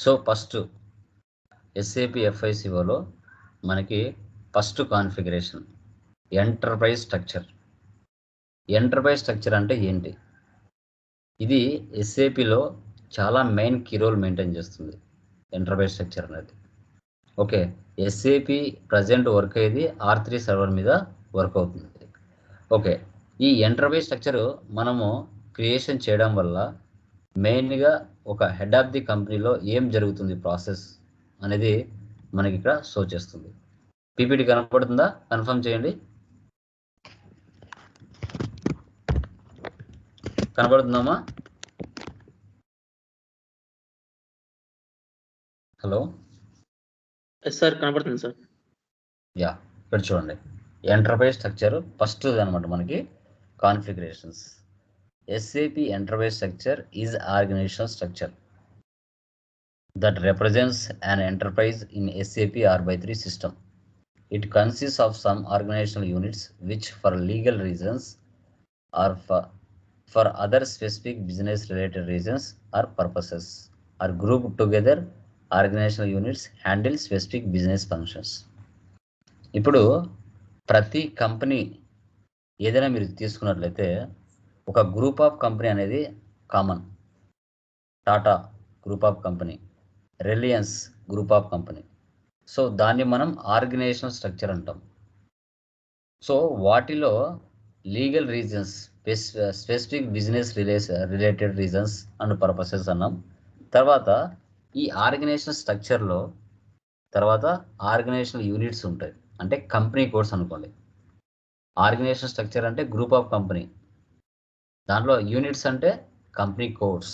So first SAP FICOలో మనకి first configuration enterprise structure. Enterprise structure అంటే ఏంటి? ఇది SAPలో చాలా మెయిన్ కీ రోల్ మెయింటైన్ చేస్తుంది ఎంటర్ప్రైజ్ స్ట్రక్చర్ అనేది. ఓకే, SAP ప్రజెంట్ వర్క్ అయ్యేది R3 సర్వర్ మీద వర్క్ అవుతుంది. ఓకే, ఈ ఎంటర్ప్రైజ్ స్ట్రక్చర్ మనము క్రియేషన్ చేయడం వల్ల మెయిన్గా ఒక హెడ్ ఆఫ్ ది కంపెనీలో ఏం జరుగుతుంది ప్రాసెస్ అనేది మనకి ఇక్కడ షో చేస్తుంది. పీపీటీ కనపడుతుందా? కన్ఫర్మ్ చేయండి. కనపడుతుందమ్మా? హలో సార్ కనపడుతుంది సార్. యా, ఇక్కడ చూడండి ఎంటర్ప్రైజ్ స్ట్రక్చర్ ఫస్ట్ అనమాట మనకి configurations. SAP enterprise structure is organizational structure that represents an enterprise in SAP R/3 system. It consists of some organizational units which for legal reasons or for other specific business related reasons or purposes are grouped together. Organizational units handle specific business functions. ఇప్పుడు ప్రతి company ఏదైనా మీరు తీసుకున్నట్లయితే ఒక group of company అనేది common. Tata group of company, Reliance group of company. So దాన్ని మనం organisational structure అంటాం. సో వాటిలో legal reasons, specific business related reasons and purposes అన్నాం. తర్వాత ఈ ఆర్గనైజేషనల్ స్ట్రక్చర్లో తర్వాత ఆర్గనైజేషనల్ యూనిట్స్ ఉంటాయి, అంటే కంపెనీ కోడ్స్ అనుకోండి. ఆర్గనైజేషనల్ స్ట్రక్చర్ అంటే గ్రూప్ ఆఫ్ కంపెనీ, దాంట్లో యూనిట్స్ అంటే కంపెనీ కోడ్స్.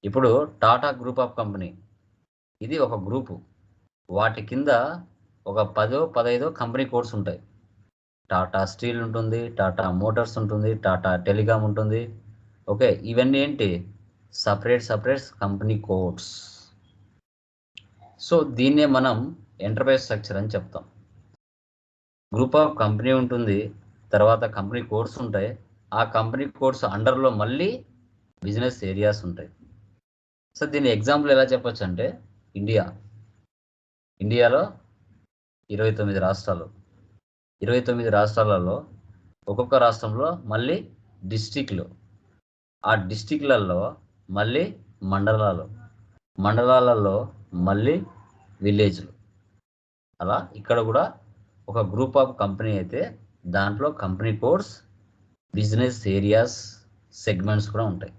ఇప్పుడు టాటా గ్రూప్ ఆఫ్ కంపెనీ ఇది ఒక గ్రూపు, వాటి కింద ఒక 10-15 కంపెనీ కోడ్స్ ఉంటాయి. టాటా స్టీల్ ఉంటుంది, టాటా మోటార్స్ ఉంటుంది, టాటా టెలికామ్ ఉంటుంది. ఓకే, ఇవన్నీ ఏంటి? Separate company codes. సో దీన్నే మనం ఎంటర్ప్రైజ్ స్ట్రక్చర్ అని చెప్తాం. గ్రూప్ ఆఫ్ కంపెనీ ఉంటుంది, తర్వాత కంపెనీ కోడ్స్ ఉంటాయి. ఆ కంపెనీ కోడ్స్ అండర్లో మళ్ళీ బిజినెస్ ఏరియాస్ ఉంటాయి. సో దీని ఎగ్జాంపుల్ ఎలా చెప్పొచ్చు అంటే ఇండియాలో 29 రాష్ట్రాలు, 29 రాష్ట్రాలలో ఒక్కొక్క రాష్ట్రంలో మళ్ళీ డిస్టిక్లు, ఆ డిస్టిక్లలో మళ్ళీ మండలాలలో మళ్ళీ విలేజ్లు. అలా ఇక్కడ కూడా ఒక గ్రూప్ ఆఫ్ కంపెనీ అయితే దాంట్లో company codes, business areas, segments కూడా ఉంటాయి.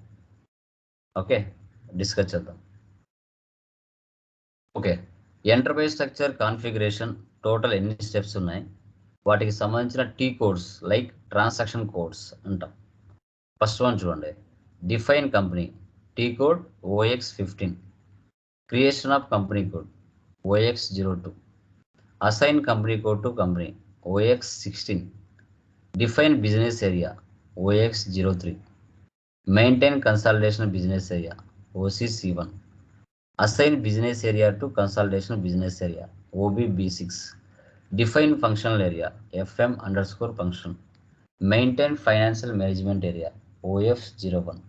ఓకే, డిస్కస్ చేద్దాం. Okay, enterprise structure configuration total ఎన్ని స్టెప్స్ ఉన్నాయి, వాటికి సంబంధించిన T codes like transaction codes అంటాం. ఫస్ట్ వన్ చూడండి, define company T code OX15, creation of company code OX02, assign company code to company OX16, define business area OX03, maintain consolidation business area OCC1, assign business area to consolidation business area OBB6, define functional area FM_function, maintain financial management area OF01,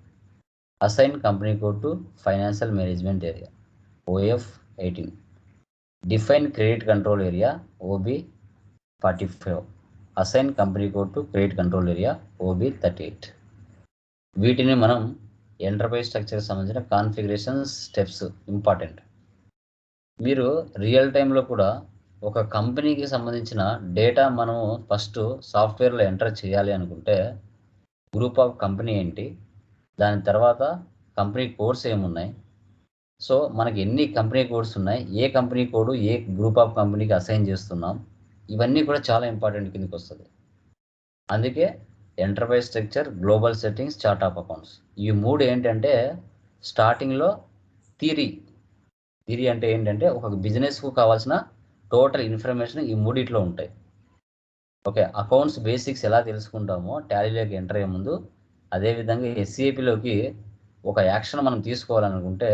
assign company code to financial management area OF18, define credit control area OB45, assign company code to credit control area OB38. వీటిని మనం enterprise స్ట్రక్చర్కి సంబంధించిన configuration steps. Important, మీరు real టైంలో కూడా ఒక కంపెనీకి సంబంధించిన data మనము ఫస్ట్ సాఫ్ట్వేర్లో ఎంటర్ చేయాలి అనుకుంటే గ్రూప్ ఆఫ్ కంపెనీ ఏంటి, దాని తర్వాత కంపెనీ కోడ్స్ ఏమున్నాయి, సో మనకి ఎన్ని కంపెనీ కోడ్స్ ఉన్నాయి, ఏ కంపెనీ కోడ్ ఏ గ్రూప్ ఆఫ్ కంపెనీకి అసైన్ చేస్తున్నాం, ఇవన్నీ కూడా చాలా ఇంపార్టెంట్ కిందకి వస్తుంది. అందుకే enterprise structure, global settings, chart of accounts, ఈ మూడు ఏంటంటే స్టార్టింగ్లో థియరీ అంటే ఏంటంటే ఒక బిజినెస్కు కావాల్సిన టోటల్ ఇన్ఫర్మేషన్ ఈ మూడిట్లో ఉంటాయి. ఓకే, అకౌంట్స్ బేసిక్స్ ఎలా తెలుసుకుంటామో టాలీలోకి ఎంటర్ అయ్యే ముందు, అదేవిధంగా SAPలోకి ఒక యాక్షన్ మనం తీసుకోవాలనుకుంటే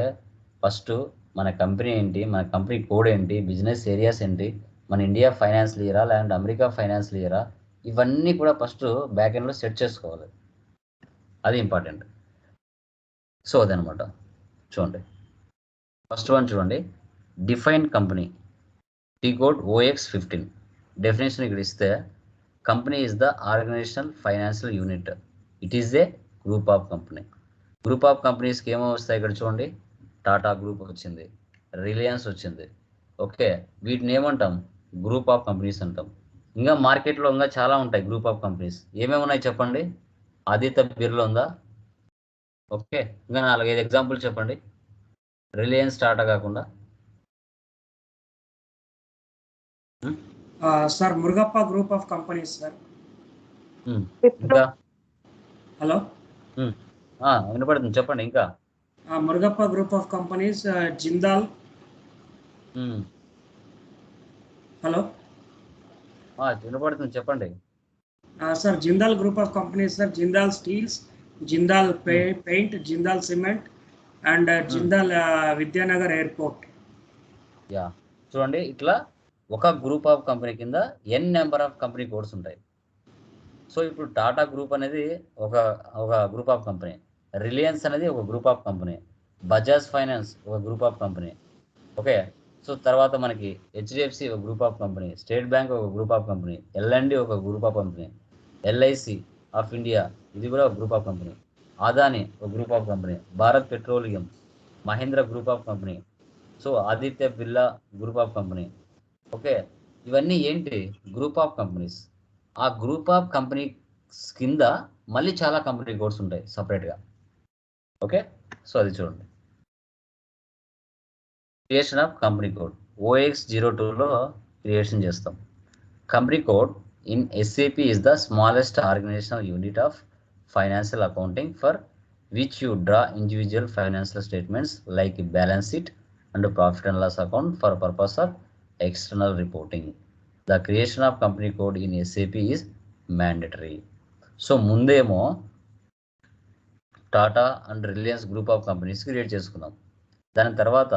ఫస్ట్ మన కంపెనీ ఏంటి, మన కంపెనీ కోడ్ ఏంటి, బిజినెస్ ఏరియాస్ ఏంటి, మన ఇండియా ఫైనాన్స్ లీయరా లేదంటే అమెరికా ఫైనాన్స్ లీయరా, ఇవన్నీ కూడా ఫస్ట్ బ్యాక్ ఎండ్లో సెట్ చేసుకోవాలి. అది ఇంపార్టెంట్. సో అదనమాట. చూడండి, ఫస్ట్ వన్ చూడండి, define company, T code OX15. Definition ఇక్కడ ఇస్తే, company is the organisational financial unit. It is a group of company. Group of కంపెనీస్కి ఏమో వస్తాయి ఇక్కడ చూడండి, టాటా గ్రూప్ వచ్చింది, రిలయన్స్ వచ్చింది. ఓకే, వీటిని ఏమంటాం? గ్రూప్ ఆఫ్ కంపెనీస్ అంటాం. ఇంకా మార్కెట్లో ఇంకా చాలా ఉంటాయి గ్రూప్ ఆఫ్ కంపెనీస్. ఏమేమి ఉన్నాయి చెప్పండి? ఆదిత్య బిర్లా ఉందా? ఓకే, ఇంకా 4-5 ఎగ్జాంపుల్ చెప్పండి, రిలయన్స్ టాటా కాకుండా. Sir Murugappa group of companies sir. ఇంకా హలో, వినపడుతుంది, చెప్పండి ఇంకా. Murugappa group of companies, Jindal. Hello, వినపడుతుంది, చెప్పండి. Sir Jindal group of companies sir, Jindal steels, Jindal paint, Jindal cement and Jindal Vidyanagar airport. Yeah, చూడండి, ఇట్లా ఒక గ్రూప్ ఆఫ్ కంపెనీ కింద n number of company codes ఉంటాయి. సో ఇప్పుడు టాటా గ్రూప్ అనేది ఒక గ్రూప్ ఆఫ్ కంపెనీ, రిలయన్స్ అనేది ఒక group of company, Bajaj finance ఒక group of company. Okay, so తర్వాత మనకి HDFC ఒక group of company, state bank ఒక గ్రూప్ ఆఫ్ కంపెనీ, L&D ఒక group of company, LIC of India ఇది కూడా ఒక గ్రూప్ ఆఫ్ కంపెనీ, అదాని ఒక group of company, Bharat petroleum, Mahindra group of company, so Aditya Birla group of company. Okay, ఇవన్నీ ఏంటి? Group of companies. ఆ group of companies కింద మళ్ళీ చాలా కంపెనీ కోడ్స్ ఉంటాయి సపరేట్గా. ఓకే, సో అది చూడండి, క్రియేషన్ ఆఫ్ కంపెనీ కోడ్ OX02లో క్రియేషన్ చేస్తాం. Company code in SAP is the smallest organizational unit of financial accounting for which you draw individual financial statements like balance sheet and profit and loss account for purpose of external reporting. The creation of company code in SAP is mandatory. So ముందేమో Tata and Reliance group of companies create చేసుకున్నాం. దాని తర్వాత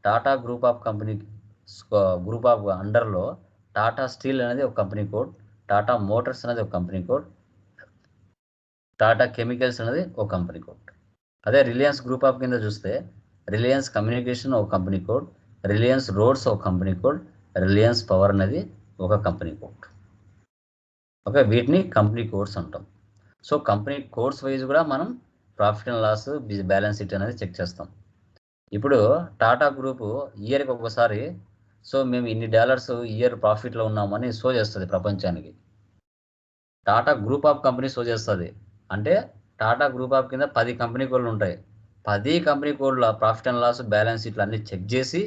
Tata group of అండర్లో Tata steel అనేది ఒక company code, Tata Motors అనేది ఒక company code, Tata chemicals అనేది ఒక కంపెనీ కోడ్. అదే రిలయన్స్ గ్రూప్ ఆఫ్ కింద చూస్తే రిలయన్స్ కమ్యూనికేషన్ ఒక కంపెనీ కోడ్, రిలయన్స్ రోడ్స్ ఒక కంపెనీ కోడ్, రిలయన్స్ పవర్ అనేది ఒక కంపెనీ కోడ్. ఓకే, వీటిని కంపెనీ కోడ్స్ అంటాం. సో కంపెనీ కోడ్స్ వైజ్ కూడా మనం profit and loss, balance sheet అనేది చెక్ చేస్తాం. ఇప్పుడు టాటా గ్రూపు ఇయర్కి ఒకసారి, సో మేము ఇన్ని డాలర్స్ ఇయర్ ప్రాఫిట్లో ఉన్నామని షో చేస్తుంది ప్రపంచానికి. Tata group of company show చేస్తుంది. అంటే టాటా గ్రూప్ ఆఫ్ కింద 10 కంపెనీ కోడ్లు ఉంటాయి. 10 కంపెనీ కోడ్ల ప్రాఫిట్ అండ్ లాస్, బ్యాలెన్స్ షీట్లు అన్ని చెక్ చేసి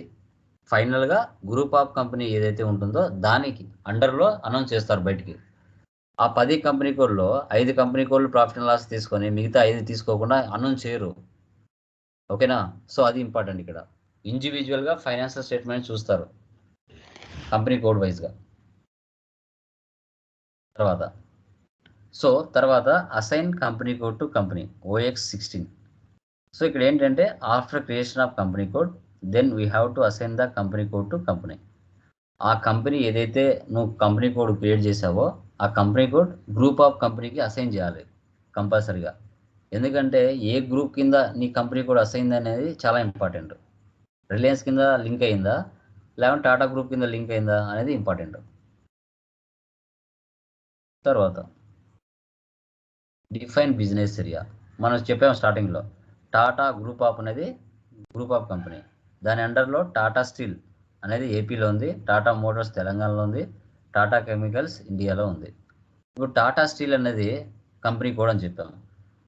ఫైనల్గా గ్రూప్ ఆఫ్ కంపెనీ ఏదైతే ఉంటుందో దానికి అండర్లో అనౌన్స్ చేస్తారు బయటికి. ఆ 10 కంపెనీ కోడ్లో 5 కంపెనీ కోడ్లు ప్రాఫిట్ అండ్ లాస్ తీసుకొని మిగతా 5 తీసుకోకుండా అనౌన్స్ చేయరు. ఓకేనా? సో అది ఇంపార్టెంట్. ఇక్కడ ఇండివిజువల్గా ఫైనాన్షియల్ స్టేట్మెంట్ చూస్తారు కంపెనీ కోడ్ వైజ్గా. తర్వాత assign company code to company OX16. So ఇక్కడ ఏంటంటే after creation of company code then we have to assign the company code to company. ఆ కంపెనీ ఏదైతే నువ్వు కంపెనీ కోడ్ క్రియేట్ చేసావో ఆ కంపెనీ కోడ్ గ్రూప్ ఆఫ్ కంపెనీకి అసైన్ చేయాలి కంపల్సరీగా. ఎందుకంటే ఏ గ్రూప్ కింద నీ కంపెనీ కోడ్ అసైన్ అనేది చాలా ఇంపార్టెంట్. రిలయన్స్ కింద లింక్ అయిందా లేకుంటే టాటా గ్రూప్ కింద లింక్ అయిందా అనేది ఇంపార్టెంట్. తర్వాత డిఫైన్ బిజినెస్ ఏరియా. మనం చెప్పాము స్టార్టింగ్లో, టాటా గ్రూప్ ఆఫ్ అనేది గ్రూప్ ఆఫ్ కంపెనీ. దాని అండర్లో టాటా స్టీల్ అనేది ఏపీలో ఉంది, టాటా మోటార్స్ తెలంగాణలో ఉంది, టాటా కెమికల్స్ ఇండియాలో ఉంది. ఇప్పుడు టాటా స్టీల్ అనేది కంపెనీ కోడ్ అని చెప్పాము.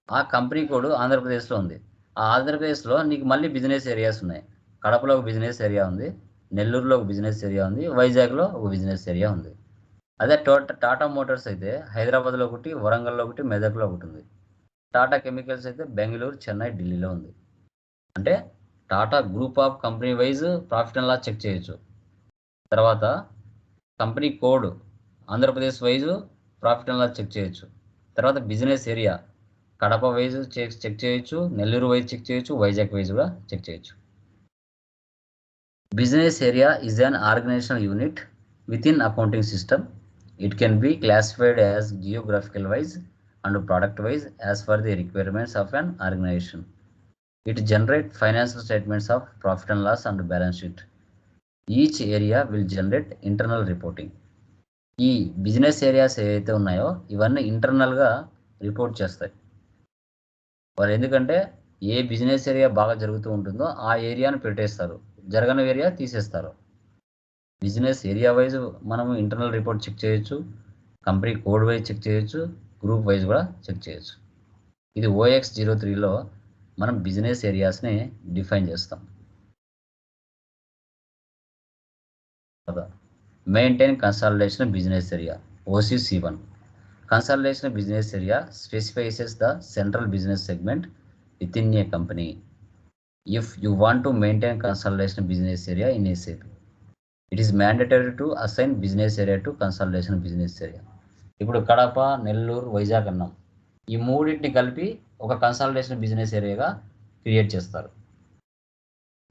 ఆ కంపెనీ కోడ్ ఆంధ్రప్రదేశ్లో ఉంది. ఆ ఆంధ్రప్రదేశ్లో నీకు మళ్ళీ బిజినెస్ ఏరియాస్ ఉన్నాయి. కడపలో ఒక బిజినెస్ ఏరియా ఉంది, నెల్లూరులో ఒక బిజినెస్ ఏరియా ఉంది, వైజాగ్లో ఒక బిజినెస్ ఏరియా ఉంది. అదే టాటా మోటార్స్ అయితే హైదరాబాద్లో ఒకటి, వరంగల్లో ఒకటి, మెదక్లో ఒకటి ఉంది. టాటా కెమికల్స్ అయితే బెంగళూరు, చెన్నై, ఢిల్లీలో ఉంది. అంటే Tata group of company wise profit and loss check చేయొచ్చు. తర్వాత company code Andhra Pradesh wise profit and loss check చేయొచ్చు. తర్వాత business area Kadapa wise check చేయొచ్చు, నెల్లూరు వైజ్ చెక్ చేయొచ్చు, వైజాగ్ వైజ్ కూడా చెక్ చేయొచ్చు. Business area is an organizational unit within accounting system. It can be classified as geographical wise and product wise as per the requirements of an organization. It generates financial statements of profit and loss and balance sheet. Each area will generate internal reporting. ఈ business areas ఏవైతే ఉన్నాయో ఇవన్నీ ఇంటర్నల్గా report చేస్తాయి. వాళ్ళు ఎందుకంటే ఏ business area బాగా జరుగుతూ ఉంటుందో ఆ ఏరియాను పెట్టేస్తారు, జరగని ఏరియా తీసేస్తారు. బిజినెస్ ఏరియా వైజ్ మనం ఇంటర్నల్ రిపోర్ట్ చెక్ చేయొచ్చు, కంపెనీ కోడ్ వైజ్ చెక్ చేయొచ్చు, గ్రూప్ వైజ్ కూడా చెక్ చేయొచ్చు. ఇది OX03లో మనం బిజినెస్ ఏరియాస్ని డిఫైన్ చేస్తాం. Maintain consolidation business area OC-C1. Consolidation business area specifies the central business segment within a company. If you want to maintain consolidation business area in SAP, it is mandatory to assign business area to consolidation business area. ఇప్పుడు కడప, నెల్లూరు, వైజాగ్ అన్నాం. ఈ మూడింటిని కలిపి ఒక consolidation business ఏరియాగా create చేస్తారు.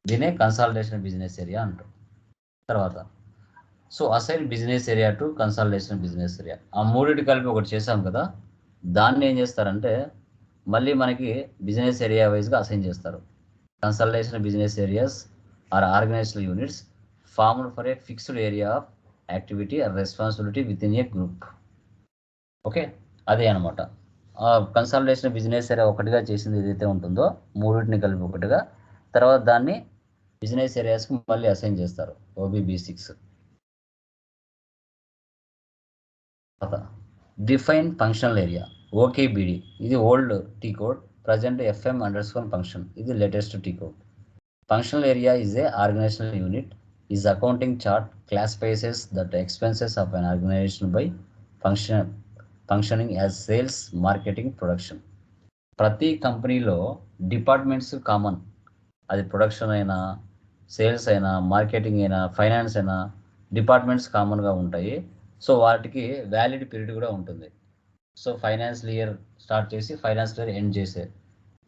దీనే consolidation business area అంటారు. తర్వాత so assign business area to consolidation business area, ఆ మూడింటి కలిపి ఒకటి చేసాం కదా, దాన్ని ఏం చేస్తారంటే మళ్ళీ మనకి బిజినెస్ ఏరియా వైజ్గా అసైన్ చేస్తారు. Consolidation business areas are organizational units formed for a fixed area of activity or responsibility within a group. Okay, అదే అనమాట. కన్సాలిడేషన్ బిజినెస్ ఏరియా ఒకటిగా చేసింది ఏదైతే ఉంటుందో మూడింటిని కలిపి ఒకటిగా, తర్వాత దాన్ని బిజినెస్ ఏరియాస్కి మళ్ళీ అసైన్ చేస్తారు. OBB6. Define functional area OKBD. ఇది old T code, present FM_function. ఇది latest T code. Functional area is a organizational unit, is accounting chart classifies that expenses of an organization by functioning as sales, marketing, production. ప్రతి కంపెనీలో departments common, అది production అయినా, sales అయినా, marketing అయినా, finance అయినా, departments కామన్గా ఉంటాయి. So వాటికి వ్యాలిడ్ పీరియడ్ కూడా ఉంటుంది. సో ఫైనాన్షియల్ ఇయర్ స్టార్ట్ చేసి ఫైనాన్షియల్ ఇయర్ ఎండ్ చేసే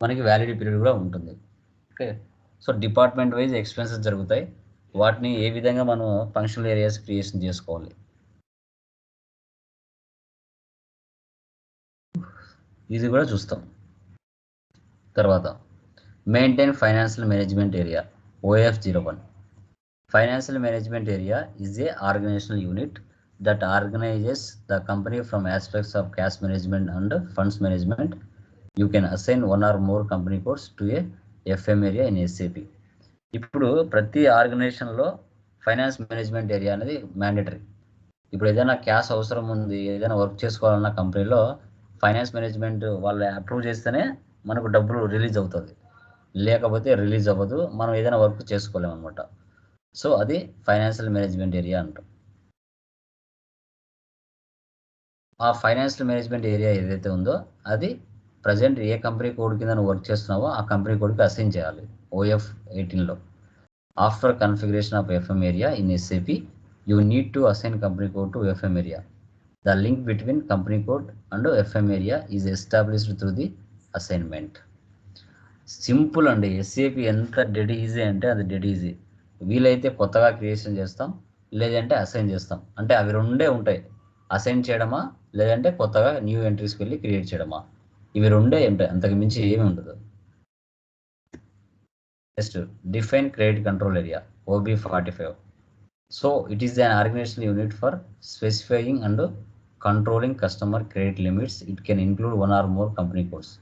మనకి వ్యాలిడ్ పీరియడ్ కూడా ఉంటుంది. Okay, so department wise expenses జరుగుతాయి, వాటిని ఏ విధంగా మనం ఫంక్షనల్ ఏరియాస్ క్రియేషన్ చేసుకోవాలి ఇది కూడా చూస్తాం. తర్వాత maintain financial management area OF-01. Financial management area is a organizational unit that organizes the company from aspects of cash management and funds management. You can assign one or more company codes to a FM area in SAP. ఇప్పుడు ప్రతి ఆర్గనైజేషన్లో finance management area అనేది mandatory. ఇప్పుడు ఏదైనా cash అవసరం ఉంది, ఏదైనా work చేసుకోవాలన్న కంపెనీలో ఫైనాన్స్ మేనేజ్మెంట్ వాళ్ళు అప్రూవ్ చేస్తేనే మనకు డబ్బులు రిలీజ్ అవుతుంది, లేకపోతే రిలీజ్ అవ్వదు, మనం ఏదైనా వర్క్ చేసుకోలేము అనమాట. సో అది ఫైనాన్షియల్ మేనేజ్మెంట్ ఏరియా అంటాం. ఆ ఫైనాన్షియల్ మేనేజ్మెంట్ ఏరియా ఏదైతే ఉందో అది ప్రజెంట్ ఏ కంపెనీ కోడ్ కింద నువ్వు వర్క్ చేస్తున్నావో ఆ కంపెనీ కోడ్కి అసైన్ చేయాలి. OF-18లో after configuration of FM area in SAP you need to assign company code to FM area. The link between company code and FM area is established through the assignment. Simple అండి. SAP ఎంత dead easy అంటే అది dead easy. వీలైతే కొత్తగా creation చేస్తాం, లేదంటే assign చేస్తాం. అంటే అవి రెండే ఉంటాయి, అసైన్ చేయడమా లేదంటే కొత్తగా న్యూ ఎంట్రీస్కి వెళ్ళి క్రియేట్ చేయడమా, ఇవి రెండే ఉంటాయి, అంతకు మించి ఏమి ఉండదు. Next define credit control area OB-45. So it is an organizational unit for specifying and controlling customer credit limits. It can include one or more company codes.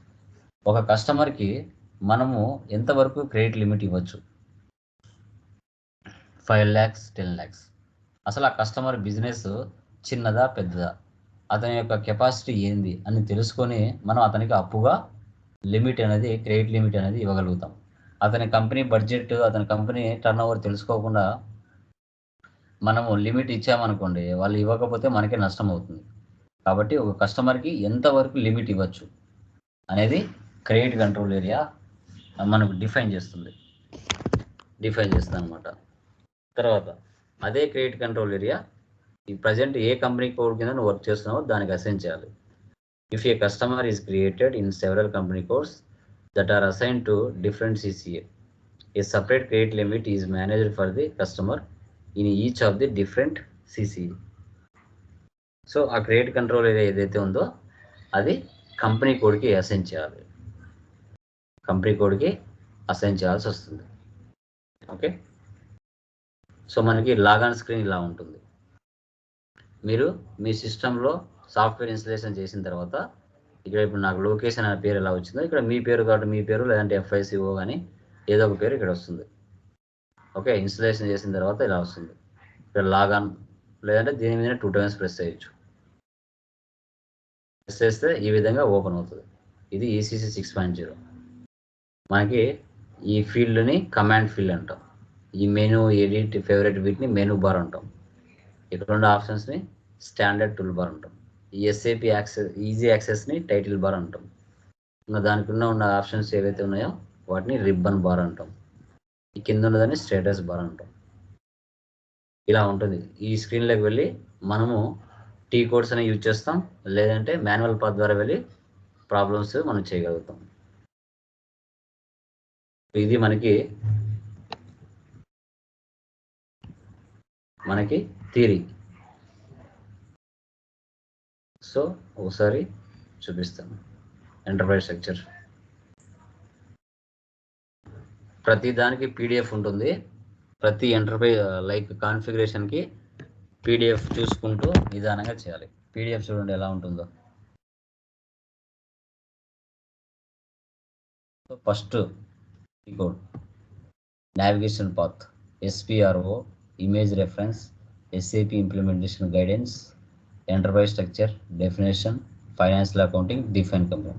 ఒక కస్టమర్కి మనము ఎంతవరకు క్రెడిట్ లిమిట్ ఇవ్వచ్చు, 5 lakhs, 10 lakhs. అసలు ఆ customer business చిన్నదా పెద్దదా, అతని యొక్క కెపాసిటీ ఏంది అని తెలుసుకొని మనం అతనికి అప్పుగా లిమిట్ అనేది, క్రెడిట్ లిమిట్ అనేది ఇవ్వగలుగుతాం. అతని కంపెనీ బడ్జెట్, అతని కంపెనీ టర్నోవర్ తెలుసుకోకుండా మనము లిమిట్ ఇచ్చామనుకోండి, వాళ్ళు ఇవ్వకపోతే మనకే నష్టం అవుతుంది. కాబట్టి ఒక కస్టమర్కి ఎంతవరకు లిమిట్ ఇవ్వచ్చు అనేది క్రెడిట్ కంట్రోల్ ఏరియా మనకు డిఫైన్ చేస్తుంది అనమాట. తర్వాత అదే క్రెడిట్ కంట్రోల్ ఏరియా ఈ ప్రజెంట్ ఏ కంపెనీ కోడ్ కింద నువ్వు వర్క్ చేస్తున్నావో దానికి అసైన్ చేయాలి. If a customer is created in several company codes that are assigned to different CCA, a separate credit limit is managed for the customer in each of the different CCA. So ఆ credit control area ఏదైతే ఉందో అది company కోడ్కి assign చేయాలి. Company కోడ్కి assign చేయాల్సి వస్తుంది. Okay, so మనకి లాగాన్ స్క్రీన్ ఇలా ఉంటుంది. మీరు మీ సిస్టంలో సాఫ్ట్వేర్ ఇన్స్టలేషన్ చేసిన తర్వాత ఇక్కడ ఇప్పుడు నాకు లొకేషన్ అనే పేరు ఎలా వచ్చిందో ఇక్కడ మీ పేరు కాబట్టి మీ పేరు, లేదంటే FICO కానీ ఏదో ఒక పేరు ఇక్కడ వస్తుంది. ఓకే, ఇన్స్టలేషన్ చేసిన తర్వాత ఇలా వస్తుంది. ఇక్కడ లాగాన్, లేదంటే దీని మీద 2 times ప్రెస్ చేయొచ్చు. ప్రెస్ చేస్తే ఈ విధంగా ఓపెన్ అవుతుంది. ఇది ECC 6.0. మనకి ఈ ఫీల్డ్ని కమాండ్ ఫీల్డ్ అంటాం. ఈ మెనూ, ఎడిట్, ఫేవరెట్ వీటిని మెనూ బార్ అంటాం. ఇక్కడ ఉన్న ఆప్షన్స్ని స్టాండర్డ్ టూల్ బార్ అంటాం. ఈ SAP యాక్సెస్, ఈజీ యాక్సెస్ని టైటిల్ బార్ అంటాం. ఇంకా దానికి ఉన్న ఆప్షన్స్ ఏవైతే ఉన్నాయో వాటిని రిబ్బన్ బార్ అంటాం. ఈ కింద ఉన్నదాన్ని స్టేటస్ బార్ అంటాం. ఇలా ఉంటుంది. ఈ స్క్రీన్లోకి వెళ్ళి మనము టీ కోడ్స్ అనేవి యూజ్ చేస్తాం, లేదంటే మాన్యువల్ పాత్ ద్వారా వెళ్ళి ప్రాబ్లమ్స్ మనం చేయగలుగుతాం. ఇది మనకి థియరీ. సో ఒకసారి చూపిస్తాను. ఎంటర్ప్రైజ్ స్ట్రక్చర్ ప్రతి దానికి PDF ఉంటుంది. ప్రతి ఎంటర్ప్రైజ్ లైక్ కాన్ఫిగరేషన్కి PDF చూసుకుంటూ నిదానంగా చేయాలి. PDF చూడండి ఎలా ఉంటుందో. So first code, navigation path, SPRO, image reference, SAP implementation guidance, enterprise structure, definition, financial accounting, define company,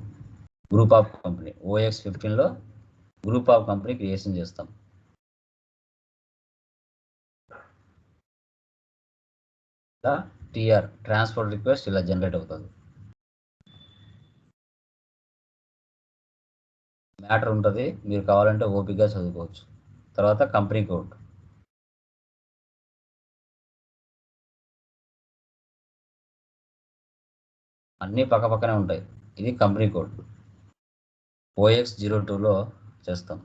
group of company. OX 15లో గ్రూప్ ఆఫ్ కంపెనీ క్రియేషన్ చేస్తాం. TR ట్రాన్స్ఫర్ రిక్వెస్ట్ ఇలా generate అవుతుంది. Matter ఉంటుంది, మీరు కావాలంటే ఓపికగా చదువుకోవచ్చు. తర్వాత కంపెనీ కోడ్, అన్నీ పక్కనే ఉంటాయి. ఇది కంపెనీ కోడ్. OX 02లో చేస్తాం.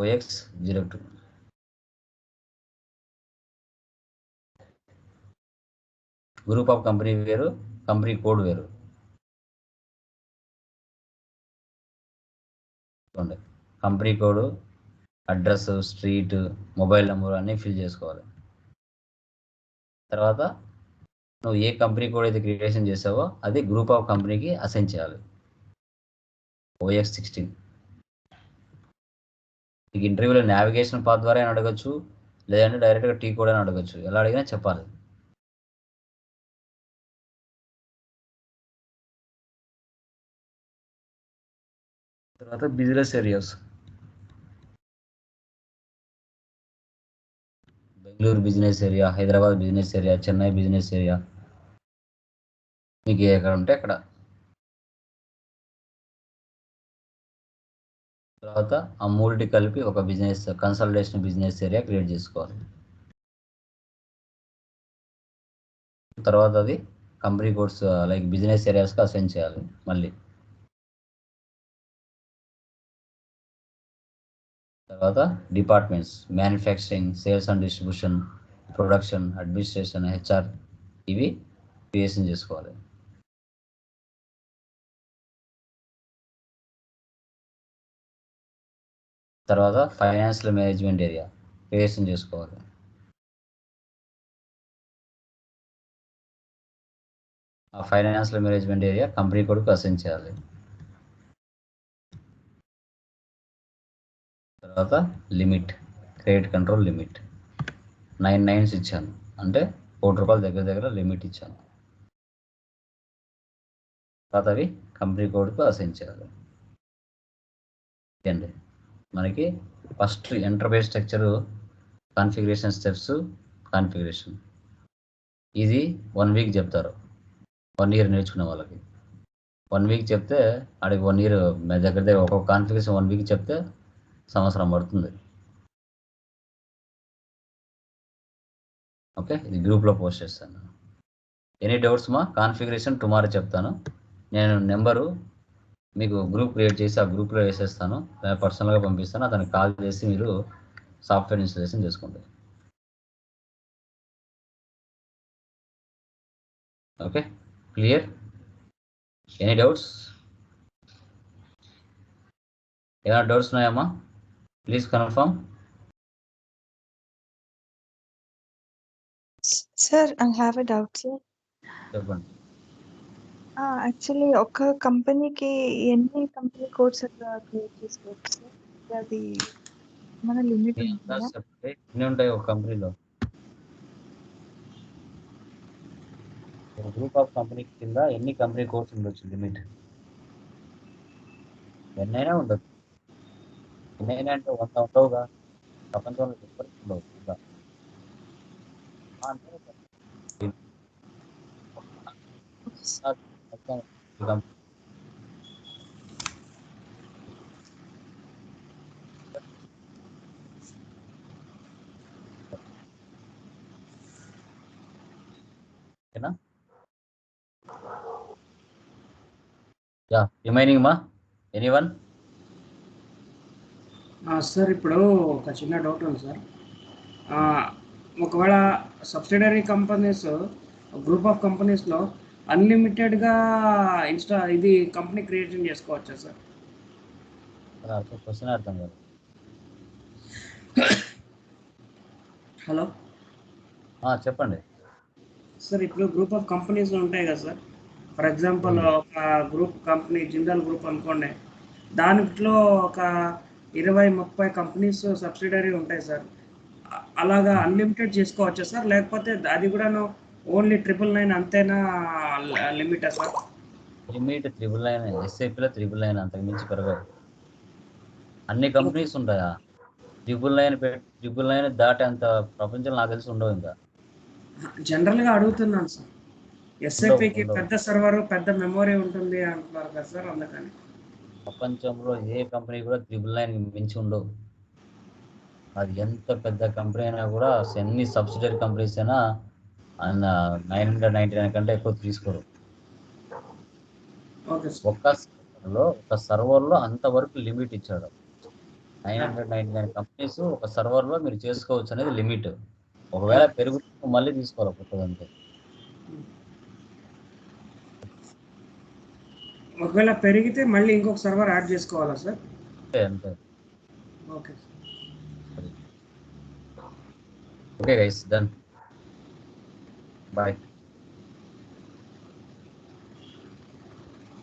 OX 02 గ్రూప్ ఆఫ్ కంపెనీ వేరు, కంపెనీ కోడ్ వేరు. Company code, address, street, mobile number అన్నీ ఫిల్ చేసుకోవాలి. తర్వాత నువ్వు ఏ కంపెనీ కోడ్ అయితే క్రియేషన్ చేసావో అది గ్రూప్ ఆఫ్ కంపెనీకి అసైన్ చేయాలి. OX 16. నీకు ఇంటర్వ్యూలో నావిగేషన్ పాత్ ద్వారా అని అడగచ్చు, లేదంటే డైరెక్ట్గా టీ కోడ్ అని అడగచ్చు. ఎలా అడిగినా చెప్పాలి. తర్వాత business areas, Bengaluru business area, Hyderabad business area, Chennai business area, మీకు ఎక్కడ ఉంటే అక్కడ. తర్వాత ఆ మూడిటి కలిపి ఒక business consultation business area create చేసుకోవాలి. తర్వాత అది కంపెనీ కోడ్స్ లైక్ బిజినెస్ ఏరియాస్కి అసైన్ చేయాలి. మళ్ళీ తర్వాత departments, manufacturing, sales and distribution, production, administration, HR ఇవి క్రియేషన్ చేసుకోవాలి. తర్వాత ఫైనాన్షియల్ మేనేజ్మెంట్ ఏరియా క్రియేషన్ చేసుకోవాలి. ఆ ఫైనాన్షియల్ మేనేజ్మెంట్ ఏరియా కంపెనీ కోడ్కి అసైన్ చేయాలి. తర్వాత limit, credit control limit 9 nines ఇచ్చాను, అంటే ₹1 దగ్గర లిమిట్ ఇచ్చాను. తర్వాత అవి కంపెనీ కోడ్కు అసైన్ చేయాలి. అండి మనకి first enterprise structure configuration steps, configuration ఇది 1 week చెప్తారు. 1 year నేర్చుకునే వాళ్ళకి 1 week చెప్తే ఆడికి 1 year దగ్గర ఒక్కొక్క కాన్ఫిగరేషన్ 1 week చెప్తే సంవత్సరం పడుతుంది. ఓకే, ఇది గ్రూప్లో పోస్ట్ చేస్తాను. ఎనీ డౌట్స్ మా కాన్ఫిగరేషన్ టుమారో చెప్తాను. నేను నెంబరు మీకు గ్రూప్ క్రియేట్ చేసి ఆ గ్రూప్లో వేసేస్తాను, పర్సనల్గా పంపిస్తాను. అతనికి కాల్ చేసి మీరు సాఫ్ట్వేర్ ఇన్స్టాలేషన్ చేసుకోండి. Okay, clear? Any doubts? ఏమైనా డౌట్స్ ఉన్నాయమ్మా? Please confirm. Sir, I have a doubt, sir. చెప్పండి. Actually, ఒక కంపెనీకి ఎన్ని కంపెనీ కోడ్స్ అట్లా క్రియేట్ చేసుకోవచ్చు సార్? అది మన లిమిట్ మీ ఉంటుందా? అందాజు చెప్పండి, ఎన్ని ఉంటాయి ఒక కంపెనీలో? ఒక గ్రూప్ ఆఫ్ కంపెనీ కింద ఎన్ని కంపెనీ కోడ్స్ ఉండొచ్చు లిమిట్? ఎన్నైనా ఉండొచ్చు. ఎన్నైనా అంటే 100 ఉండవుగా, ప్రపంచంలో ఎప్పటికీ ఉండవు. ఇంకా అంటే ఓకేనా? యా, రిమైనింగ్ మా ఎనీవన్? సార్ ఇప్పుడు ఒక చిన్న డౌట్ ఉంది సార్. ఒకవేళ సబ్సిడరీ కంపెనీస్ గ్రూప్ ఆఫ్ కంపెనీస్లో అన్లిమిటెడ్గా ఇది కంపెనీ క్రియేషన్ చేసుకోవచ్చా సార్? క్వశ్చన్ అర్థం కాదు. హలో చెప్పండి సార్. ఇప్పుడు గ్రూప్ ఆఫ్ కంపెనీస్ ఉంటాయి కదా సార్. ఫర్ ఎగ్జాంపుల్ ఒక గ్రూప్ కంపెనీ జిందాల్ గ్రూప్ అనుకోండి, దాంట్లో ఒక 20-30 కంపెనీస్ సబ్సిడరీ ఉంటాయి సార్. అలాగా అన్లిమిటెడ్ చేసుకోవచ్చా సార్, లేకపోతే అది కూడాను ఓన్లీ 999 అంతేనా లిమిటా సార్? లిమిట్ 999, ఎస్ఐపిలో 999, అంతకు మించి పెరగదు. అన్ని కంపెనీస్ ఉంటాయా? 999 దాటే అంత ప్రపంచంలో నాకు తెలిసి ఉండవు. ఇంకా జనరల్గా అడుగుతున్నాను సార్. ఎస్ఐపికి ఉండవు. పెద్ద సర్వర్ పెద్ద మెమొరీ ఉంటుంది అంటున్నారు కదా సార్, అందుకని. ప్రపంచంలో ఏ కంపెనీ కూడా 999 మించి ఉండవు. అది ఎంత పెద్ద కంపెనీ అయినా కూడా, ఎన్ని సబ్సిడరీ కంపెనీస్ అయినా 999 కంటే ఎక్కువ తీసుకోరు. Okay sir. ఒక సర్వర్లో అంతవరకు లిమిట్ ఇచ్చాడు. 999 కంపెనీస్ ఒక సర్వర్లో మీరు చేసుకోవచ్చు అనేది లిమిట్. ఒకవేళ పెరుగుతూ మళ్ళీ తీసుకోవాలి కొత్తదంతే. ఒకవేళ పెరిగితే మళ్ళీ ఇంకొక సర్వర్ యాడ్ చేసుకోవాలా సార్? అంతే. Okay okay guys, done. Bye.